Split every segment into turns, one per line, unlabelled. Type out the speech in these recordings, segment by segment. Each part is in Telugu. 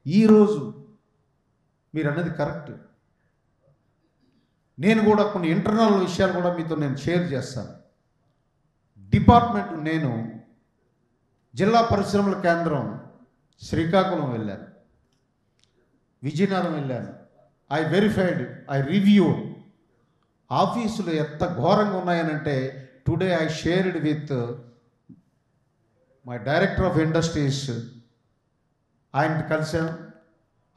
ఈరోజు మీరు అన్నది కరెక్ట్. నేను కూడా కొన్ని ఇంటర్నల్ విషయాలు కూడా మీతో నేను షేర్ చేస్తాను. డిపార్ట్మెంట్ నేను జిల్లా పరిశ్రమల కేంద్రం శ్రీకాకుళం వెళ్ళాను, విజయనగరం వెళ్ళాను. I verified, I review. ఆఫీసులు ఎంత ఘోరంగా ఉన్నాయనంటే today I shared with my director of industries, ఆయన కలిశాను.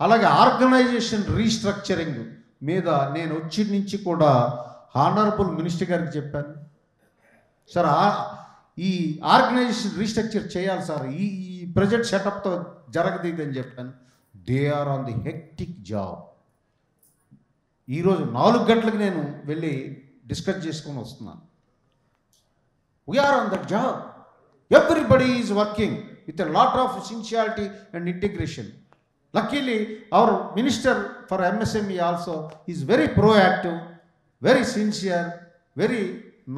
అలాగే ఆర్గనైజేషన్ రీస్ట్రక్చరింగ్ మీద నేను వచ్చి నుంచి కూడా హానరబుల్ మినిస్టర్ గారికి చెప్పాను. సార్ ఈ ఆర్గనైజేషన్ రీస్ట్రక్చర్ చేయాలి సార్, ఈ ప్రజెంట్ సెటప్తో జరగదు ఇది అని చెప్పాను. They are on the hectic job. ఈరోజు 4 గంటలకు నేను వెళ్ళి డిస్కస్ చేసుకొని వస్తున్నాను. We are on that job. Everybody is working with a lot of sincerity and integration. Luckily, our Minister for MSME also is very proactive, very sincere, very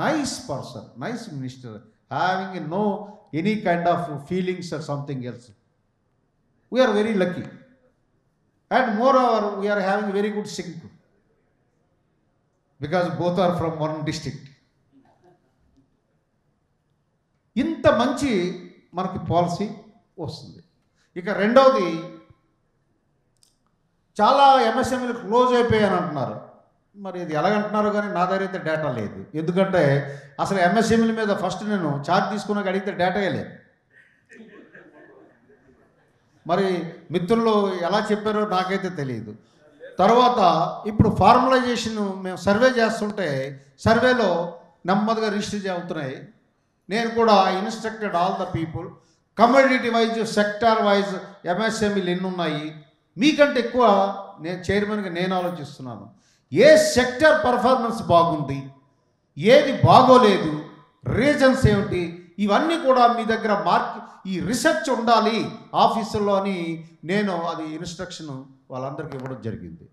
nice person, nice minister, having no any kind of feelings or something else. We are very lucky. And moreover, we are having very good sync because both are from one district. ఇంత మంచి మనకి పాలసీ వస్తుంది. ఇక రెండవది, చాలా ఎంఎస్ఎంఈలు క్లోజ్ అయిపోయాను అంటున్నారు. మరి ఇది ఎలాగంటున్నారు కానీ నా దగ్గర అయితే డేటా లేదు. ఎందుకంటే అసలు ఎంఎస్ఎంఈల మీద ఫస్ట్ నేను ఛార్జ్ తీసుకున్నాక అడిగితే డేటాయే లేదు. మరి మిత్రులు ఎలా చెప్పారో నాకైతే తెలియదు. తర్వాత ఇప్పుడు ఫార్మలైజేషన్ మేము సర్వే చేస్తుంటే సర్వేలో నెమ్మదిగా రిజిస్టర్ అవుతున్నాయి. నేను కూడా instructed all the people, community wise, sector wise ఎంఎస్ఎంఈలు ఎన్ని ఉన్నాయి, మీకంటే ఎక్కువ నేను చైర్మన్గా నేను ఆలోచిస్తున్నాను. ఏ సెక్టర్ పర్ఫార్మెన్స్ బాగుంది, ఏది బాగోలేదు, రీజన్స్ ఏమిటి, ఇవన్నీ కూడా మీ దగ్గర ఈ రీసెర్చ్ ఉండాలి ఆఫీసుల్లో అని నేను అది ఇన్స్ట్రక్షన్ వాళ్ళందరికీ ఇవ్వడం జరిగింది.